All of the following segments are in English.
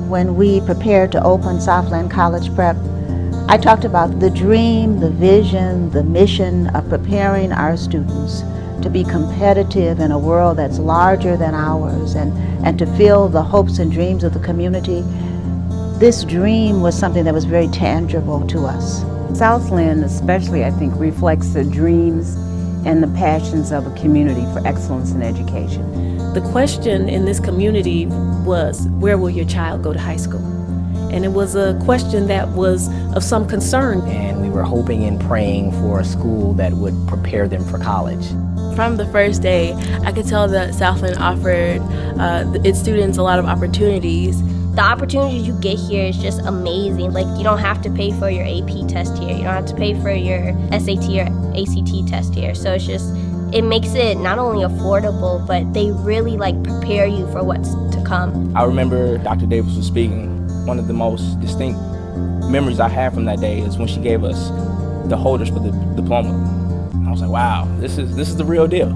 when we prepared to open Southland College Prep, I talked about the dream, the vision, the mission of preparing our students to be competitive in a world that's larger than ours and to fill the hopes and dreams of the community. This dream was something that was very tangible to us. Southland especially, I think, reflects the dreams and the passions of a community for excellence in education. The question in this community was, where will your child go to high school? And it was a question that was of some concern. And we were hoping and praying for a school that would prepare them for college. From the first day, I could tell that Southland offered its students a lot of opportunities. The opportunities you get here is just amazing. Like, you don't have to pay for your AP test here. You don't have to pay for your SAT or ACT test here. So it makes it not only affordable, but they really prepare you for what's to come. I remember Dr. Davis was speaking. One of the most distinct memories I have from that day is when she gave us the holders for the diploma. And I was like, wow, this is the real deal.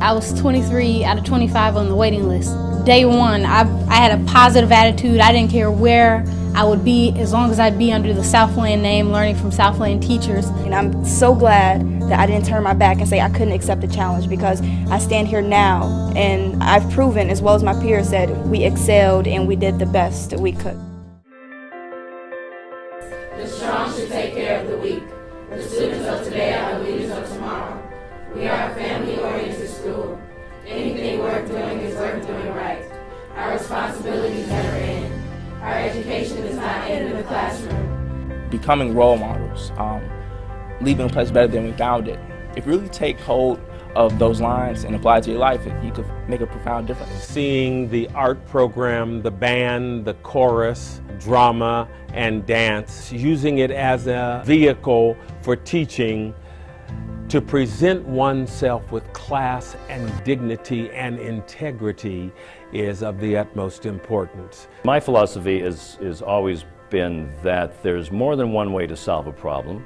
I was 23 out of 25 on the waiting list. Day one, I had a positive attitude. I didn't care where I would be as long as I'd be under the Southland name, learning from Southland teachers. And I'm so glad that I didn't turn my back and say I couldn't accept the challenge, because I stand here now and I've proven, as well as my peers, that we excelled and we did the best that we could. The strong should take care of the weak. The students of today are the leaders of tomorrow. We are a family-oriented school. Anything worth doing is worth doing right. Our responsibilities never end. Our education does not end in the classroom. Becoming role models, leaving a place better than we found it. If you really take hold of those lines and apply it to your life, you could make a profound difference. Seeing the art program, the band, the chorus, drama, and dance, using it as a vehicle for teaching, to present oneself with class and dignity and integrity is of the utmost importance. My philosophy is always been that there's more than one way to solve a problem,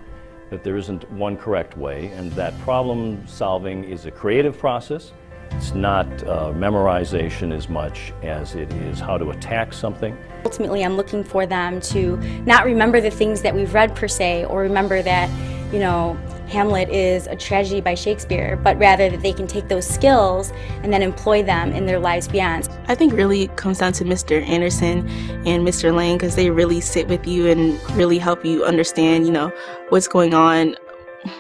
that there isn't one correct way, and that problem solving is a creative process. It's not memorization as much as it is how to attack something. Ultimately, I'm looking for them to not remember the things that we've read per se, or remember that, Hamlet is a tragedy by Shakespeare, but rather that they can take those skills and then employ them in their lives beyond. I think really it comes down to Mr. Anderson and Mr. Lang, because they really sit with you and really help you understand, what's going on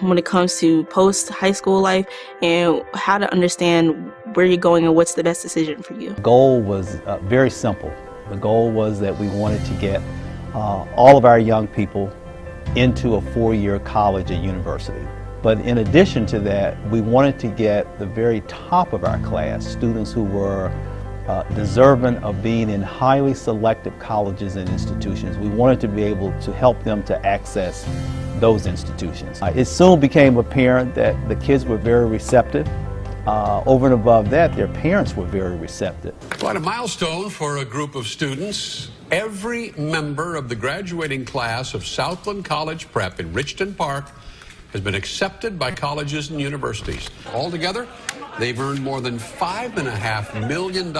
when it comes to post-high school life and how to understand where you're going and what's the best decision for you. The goal was very simple. The goal was that we wanted to get all of our young people into a four-year college and university. But in addition to that, we wanted to get the very top of our class, students who were deserving of being in highly selective colleges and institutions. We wanted to be able to help them to access those institutions. It soon became apparent that the kids were very receptive. Over and above that, their parents were very receptive. Quite a milestone for a group of students. Every member of the graduating class of Southland College Prep in Richton Park has been accepted by colleges and universities. Altogether, they've earned more than $5.5 million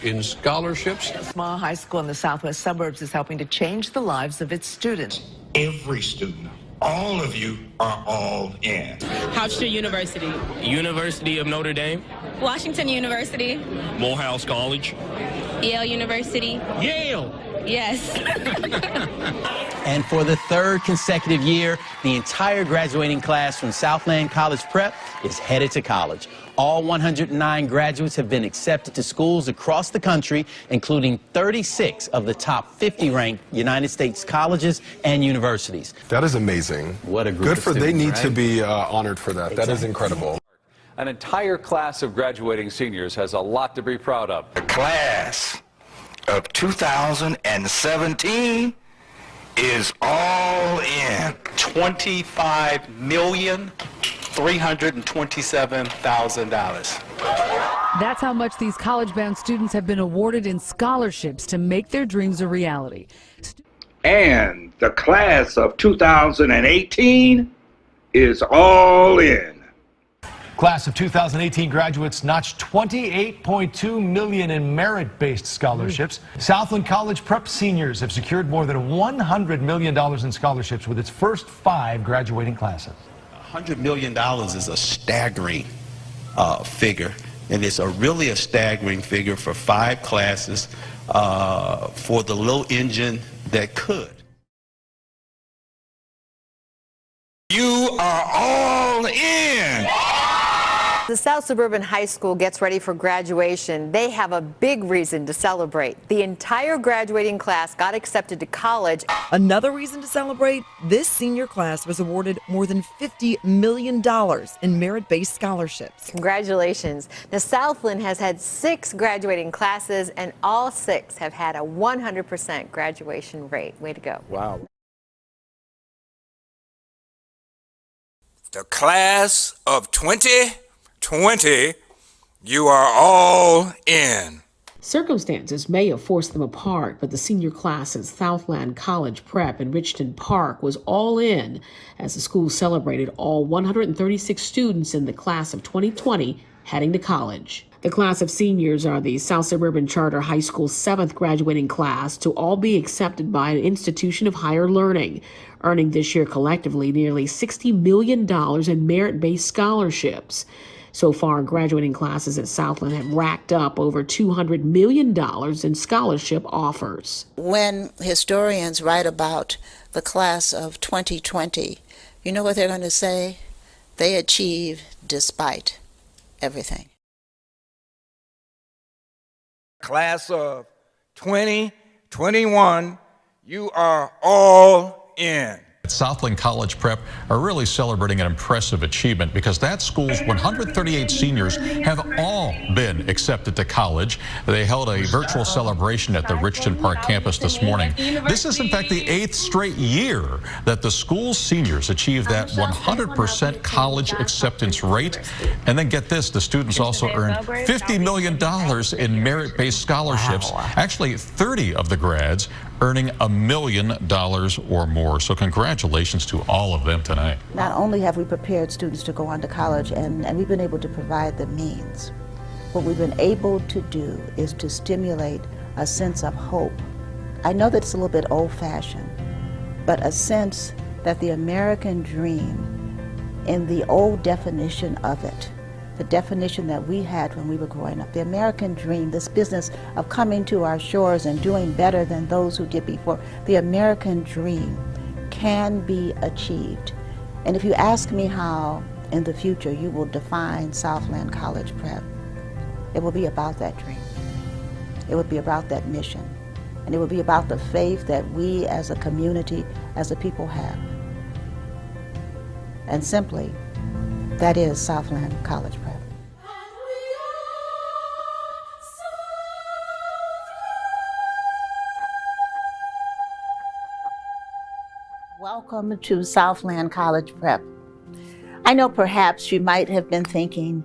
in scholarships. A small high school in the southwest suburbs is helping to change the lives of its students. Every student, all of you are all in. Hofstra University. University of Notre Dame. Washington University. Morehouse College. Yale University. Yale! Yes. And for the third consecutive year, the entire graduating class from Southland College Prep is headed to college. All 109 graduates have been accepted to schools across the country, including 36 of the top 50 ranked United States colleges and universities. That is amazing. What a group Good of for students, they need right? to be honored for that. Exactly. That is incredible. An entire class of graduating seniors has a lot to be proud of. The class of 2017 is all in. $25,327,000. That's how much these college-bound students have been awarded in scholarships to make their dreams a reality. And the class of 2018 is all in. Class of 2018 graduates notched $28.2 million in merit-based scholarships. Southland College Prep seniors have secured more than $100 million in scholarships with its first 5 graduating classes. $100 million is a staggering figure, and it's really a staggering figure for 5 classes for the little engine that could. You are all in. The South Suburban High School gets ready for graduation. They have a big reason to celebrate. The entire graduating class got accepted to college. Another reason to celebrate, this senior class was awarded more than $50 million in merit-based scholarships. Congratulations. Now, Southland has had 6 graduating classes, and all 6 have had a 100% graduation rate. Way to go. Wow. The class of 2020, you are all in. Circumstances may have forced them apart, but the senior class at Southland College Prep in Richton Park was all in as the school celebrated all 136 students in the class of 2020 heading to college. The class of seniors are the South Suburban Charter High School's 7th graduating class to all be accepted by an institution of higher learning, earning this year collectively nearly $60 million in merit-based scholarships. So far, graduating classes at Southland have racked up over $200 million in scholarship offers. When historians write about the class of 2020, you know what they're going to say? They achieved despite everything. Class of 2021, you are all in. Southland College Prep are really celebrating an impressive achievement because that school's 138 seniors have all been accepted to college. They held a virtual celebration at the Richton Park campus this morning. This is, in fact, the 8th straight year that the school's seniors achieved that 100% college acceptance rate. And then get this, the students also earned $50 million in merit-based scholarships. Actually, 30 of the grads earning $1 million or more. So congratulations to all of them tonight. Not only have we prepared students to go on to college, and we've been able to provide the means, what we've been able to do is to stimulate a sense of hope. I know that it's a little bit old-fashioned, but a sense that the American dream, in the old definition of it, the definition that we had when we were growing up, the American dream, this business of coming to our shores and doing better than those who did before, the American dream can be achieved. And if you ask me how in the future you will define Southland College Prep, it will be about that dream. It will be about that mission. And it will be about the faith that we as a community, as a people have. And simply, that is Southland College Prep. Welcome to Southland College Prep. I know perhaps you might have been thinking,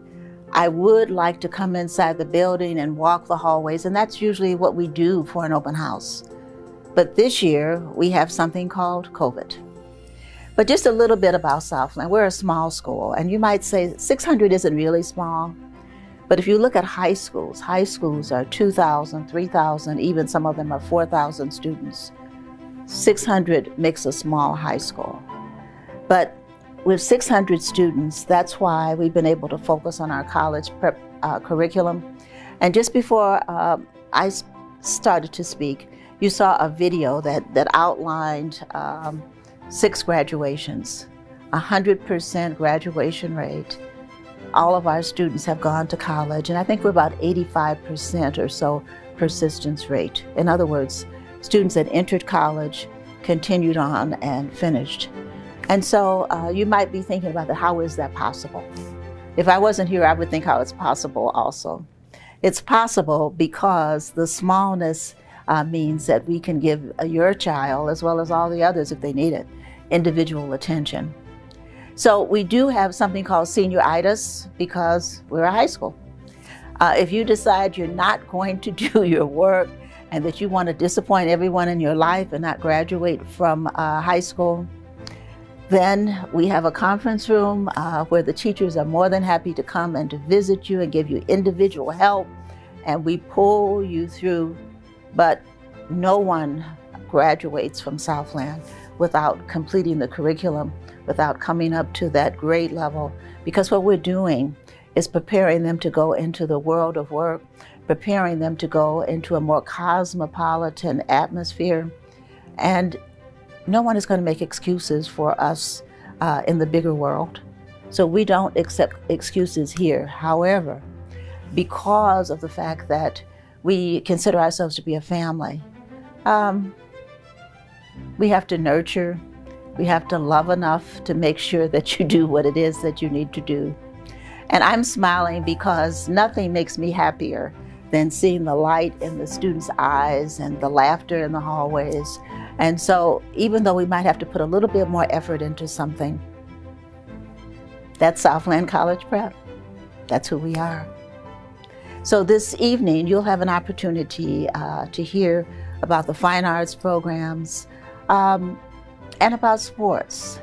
I would like to come inside the building and walk the hallways, and that's usually what we do for an open house. But this year, we have something called COVID. But just a little bit about Southland. We're a small school, and you might say 600 isn't really small. But if you look at high schools are 2,000, 3,000, even some of them are 4,000 students. 600 makes a small high school. But with 600 students, that's why we've been able to focus on our college prep curriculum. And just before I started to speak, you saw a video that outlined 6 graduations, 100% graduation rate. All of our students have gone to college, and I think we're about 85% or so persistence rate. In other words, students that entered college, continued on, and finished. And so you might be thinking about that, how is that possible? If I wasn't here, I would think how it's possible also. It's possible because the smallness means that we can give your child, as well as all the others if they need it, individual attention. So we do have something called senioritis because we're a high school. If you decide you're not going to do your work and that you want to disappoint everyone in your life and not graduate from high school, Then we have a conference room where the teachers are more than happy to come and to visit you and give you individual help, and we pull you through. But no one graduates from Southland without completing the curriculum, without coming up to that grade level, because what we're doing is preparing them to go into the world of work, preparing them to go into a more cosmopolitan atmosphere. And no one is going to make excuses for us in the bigger world. So we don't accept excuses here. However, because of the fact that we consider ourselves to be a family, we have to nurture, we have to love enough to make sure that you do what it is that you need to do. And I'm smiling because nothing makes me happier than seeing the light in the students' eyes and the laughter in the hallways. And so even though we might have to put a little bit more effort into something, that's Southland College Prep. That's who we are. So this evening, you'll have an opportunity to hear about the fine arts programs and about sports.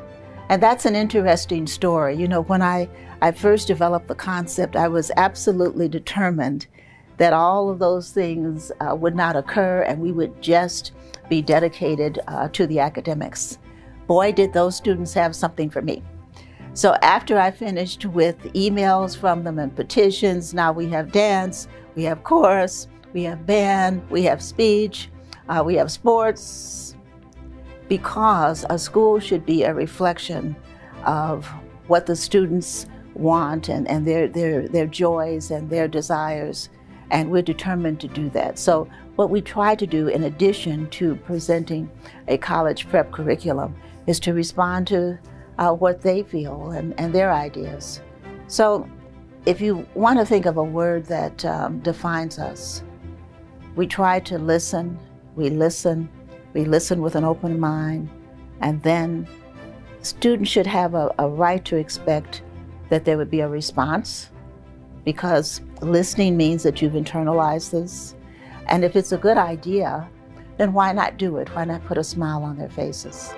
And that's an interesting story. You know, when I first developed the concept, I was absolutely determined that all of those things would not occur and we would just be dedicated to the academics. Boy, did those students have something for me. So after I finished with emails from them and petitions, now we have dance, we have chorus, we have band, we have speech, we have sports, because a school should be a reflection of what the students want and their joys and their desires, and we're determined to do that. So what we try to do, in addition to presenting a college prep curriculum, is to respond to what they feel and their ideas. So if you want to think of a word that defines us, we try to listen, we listen with an open mind, and then students should have a right to expect that there would be a response, because listening means that you've internalized this. And if it's a good idea, then why not do it? Why not put a smile on their faces?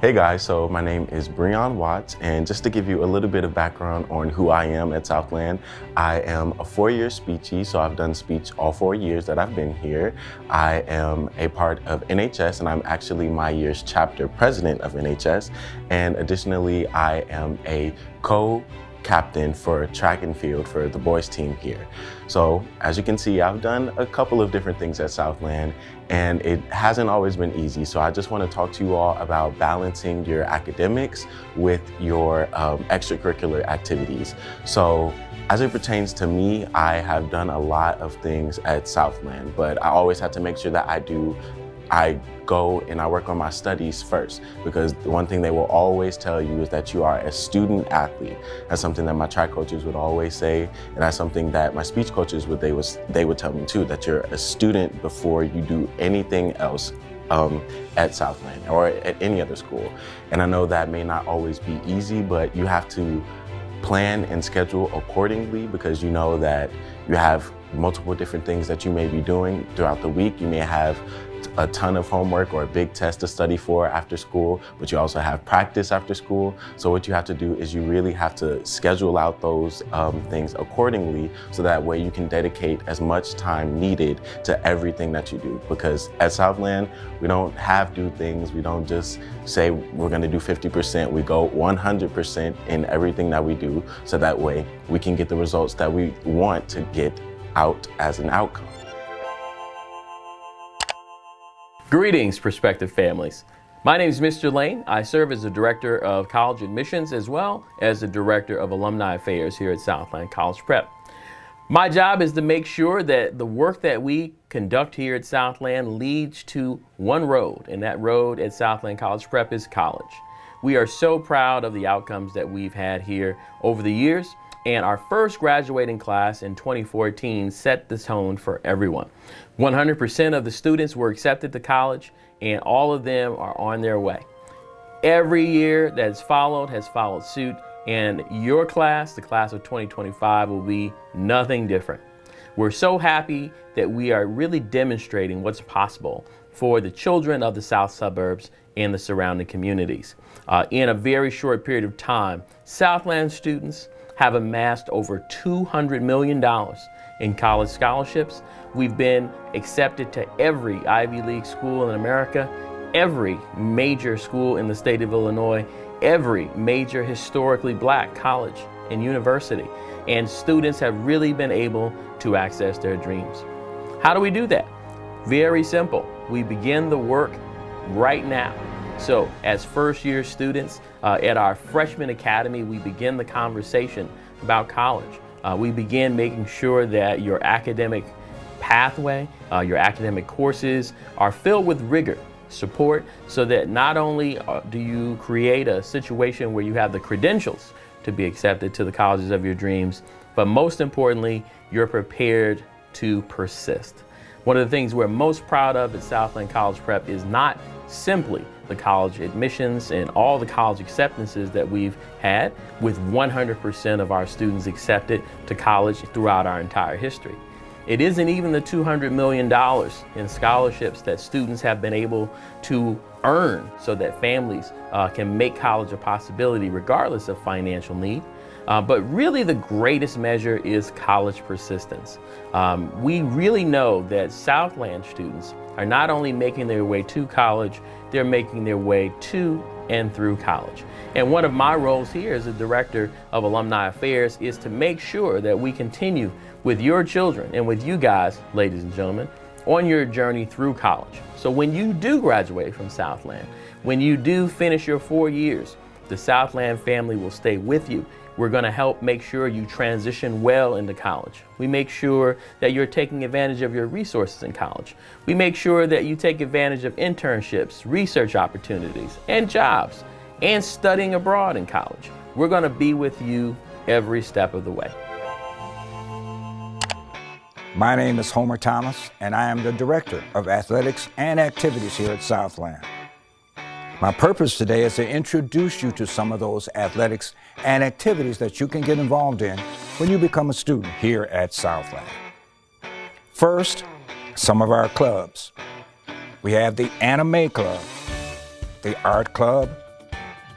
Hey guys, so my name is Breon Watts, and just to give you a little bit of background on who I am at Southland, I am a 4-year speechie, so I've done speech all 4 years that I've been here. I am a part of NHS, and I'm actually my year's chapter president of NHS, and additionally, I am a co-captain for track and field for the boys team here. So as you can see, I've done a couple of different things at Southland, and it hasn't always been easy. So I just want to talk to you all about balancing your academics with your extracurricular activities. So as it pertains to me, I have done a lot of things at Southland, but I always have to make sure that I go and I work on my studies first, because the one thing they will always tell you is that you are a student athlete. That's something that my track coaches would always say, and that's something that my speech coaches they would tell me too, that you're a student before you do anything else at Southland or at any other school. And I know that may not always be easy, but you have to plan and schedule accordingly, because you know that you have multiple different things that you may be doing throughout the week. You may have a ton of homework or a big test to study for after school, but you also have practice after school. So what you have to do is you really have to schedule out those things accordingly, so that way you can dedicate as much time needed to everything that you do. Because at Southland, we don't do things. We don't just say we're gonna do 50%. We go 100% in everything that we do, so that way we can get the results that we want to get out as an outcome. Greetings, prospective families. My name is Mr. Lane. I serve as the Director of College Admissions as well as the Director of Alumni Affairs here at Southland College Prep. My job is to make sure that the work that we conduct here at Southland leads to one road, and that road at Southland College Prep is college. We are so proud of the outcomes that we've had here over the years, and our first graduating class in 2014 set the tone for everyone. 100% of the students were accepted to college, and all of them are on their way. Every year that's followed has followed suit, and your class, the class of 2025, will be nothing different. We're so happy that we are really demonstrating what's possible for the children of the South Suburbs and the surrounding communities. In a very short period of time, Southland students have amassed over $200 million in college scholarships. We've been accepted to every Ivy League school in America, every major school in the state of Illinois, every major historically black college and university. And students have really been able to access their dreams. How do we do that? Very simple. We begin the work right now. So as first-year students at our freshman academy, we begin the conversation about college. We begin making sure that your academic pathway, your academic courses are filled with rigor, support, so that not only do you create a situation where you have the credentials to be accepted to the colleges of your dreams, but most importantly, you're prepared to persist. One of the things we're most proud of at Southland College Prep is not simply the college admissions and all the college acceptances that we've had, with 100% of our students accepted to college throughout our entire history. It isn't even the $200 million in scholarships that students have been able to earn so that families can make college a possibility regardless of financial need. But really the greatest measure is college persistence. We really know that Southland students are not only making their way to college, they're making their way to and through college. And one of my roles here as the Director of Alumni Affairs is to make sure that we continue with your children and with you guys, ladies and gentlemen, on your journey through college. So when you do graduate from Southland, when you do finish your 4 years, the Southland family will stay with you. We're going to help make sure you transition well into college. We make sure that you're taking advantage of your resources in college. We make sure that you take advantage of internships, research opportunities, and jobs, and studying abroad in college. We're going to be with you every step of the way. My name is Homer Thomas, and I am the Director of Athletics and Activities here at Southland. My purpose today is to introduce you to some of those athletics and activities that you can get involved in when you become a student here at Southland. First, some of our clubs. We have the Anime Club, the Art Club,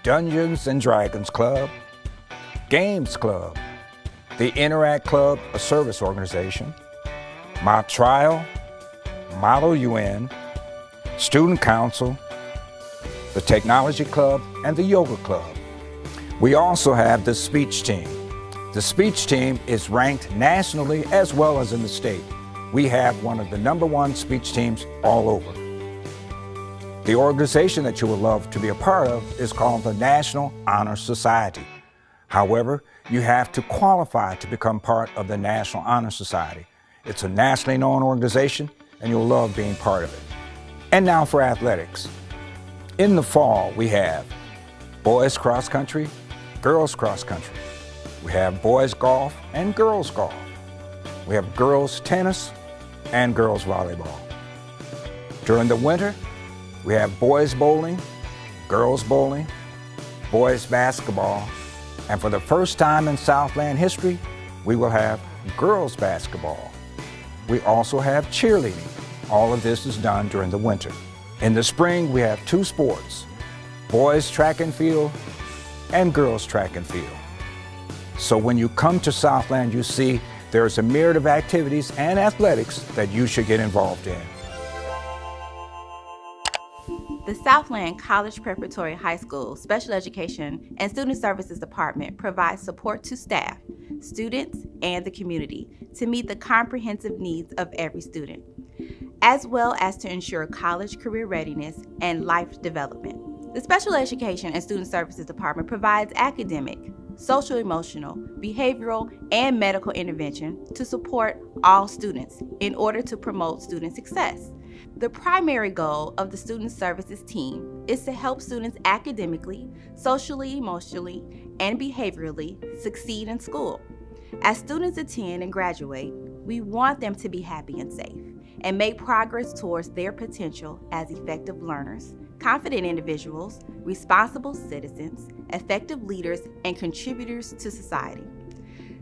Dungeons and Dragons Club, Games Club, the Interact Club, a service organization, Mock Trial, Model UN, Student Council, the Technology Club, and the Yoga Club. We also have the Speech Team. The Speech Team is ranked nationally as well as in the state. We have one of the #1 speech teams all over. The organization that you would love to be a part of is called the National Honor Society. However, you have to qualify to become part of the National Honor Society. It's a nationally known organization, and you'll love being part of it. And now for athletics. In the fall, we have boys cross country, girls cross country. We have boys golf and girls golf. We have girls tennis and girls volleyball. During the winter, we have boys bowling, girls bowling, boys basketball, and for the first time in Southland history, we will have girls basketball. We also have cheerleading. All of this is done during the winter. In the spring, we have 2 sports, boys track and field and girls track and field. So when you come to Southland, you see there's a myriad of activities and athletics that you should get involved in. The Southland College Preparatory High School Special Education and Student Services Department provides support to staff, students, and the community to meet the comprehensive needs of every student, as well as to ensure college career readiness and life development. The Special Education and Student Services Department provides academic, social, emotional, behavioral, and medical intervention to support all students in order to promote student success. The primary goal of the Student Services team is to help students academically, socially, emotionally, and behaviorally succeed in school. As students attend and graduate, we want them to be happy and safe and make progress towards their potential as effective learners, confident individuals, responsible citizens, effective leaders, and contributors to society.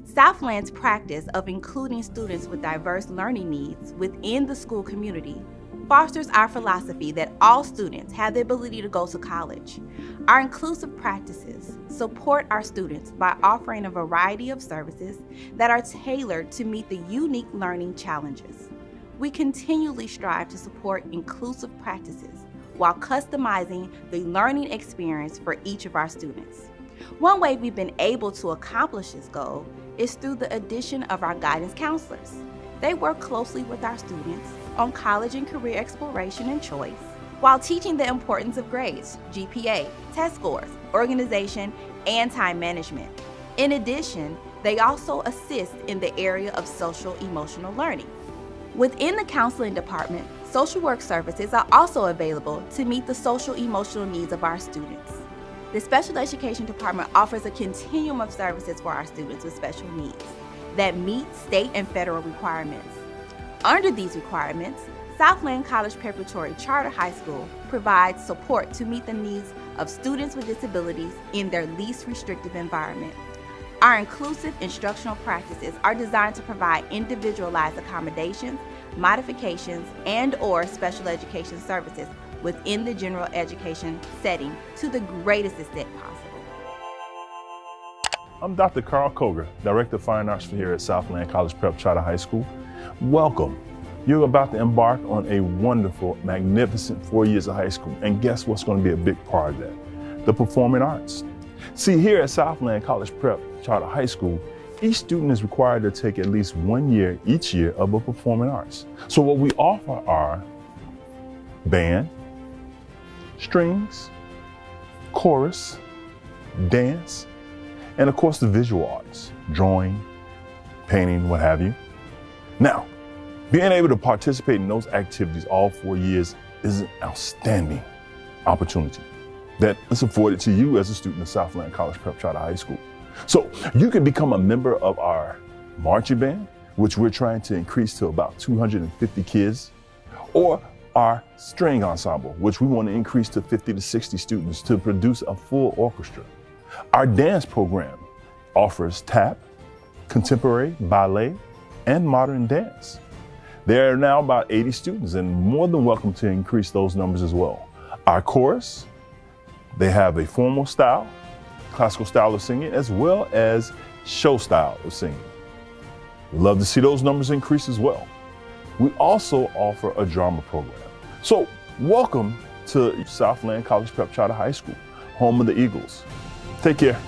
Southland's practice of including students with diverse learning needs within the school community fosters our philosophy that all students have the ability to go to college. Our inclusive practices support our students by offering a variety of services that are tailored to meet the unique learning challenges. We continually strive to support inclusive practices while customizing the learning experience for each of our students. One way we've been able to accomplish this goal is through the addition of our guidance counselors. They work closely with our students on college and career exploration and choice, while teaching the importance of grades, GPA, test scores, organization, and time management. In addition, they also assist in the area of social-emotional learning. Within the counseling department, social work services are also available to meet the social-emotional needs of our students. The special education department offers a continuum of services for our students with special needs that meet state and federal requirements. Under these requirements, Southland College Preparatory Charter High School provides support to meet the needs of students with disabilities in their least restrictive environment. Our inclusive instructional practices are designed to provide individualized accommodations, modifications, and/or special education services within the general education setting to the greatest extent possible. I'm Dr. Carl Koger, Director of Fine Arts here at Southland College Prep Charter High School. Welcome. You're about to embark on a wonderful, magnificent 4 years of high school. And guess what's going to be a big part of that? The performing arts. See, here at Southland College Prep Charter High School, each student is required to take at least 1 year each year of a performing arts. So what we offer are band, strings, chorus, dance, and of course the visual arts, drawing, painting, what have you. Now, being able to participate in those activities all 4 years is an outstanding opportunity that is afforded to you as a student of Southland College Prep Charter High School. So you can become a member of our marching band, which we're trying to increase to about 250 kids, or our string ensemble, which we want to increase to 50 to 60 students to produce a full orchestra. Our dance program offers tap, contemporary, ballet, and modern dance. There are now about 80 students and more than welcome to increase those numbers as well. Our chorus, they have a formal style, classical style of singing, as well as show style of singing. We'd love to see those numbers increase as well. We also offer a drama program. So welcome to Southland College Prep Charter High School, home of the Eagles. Take care.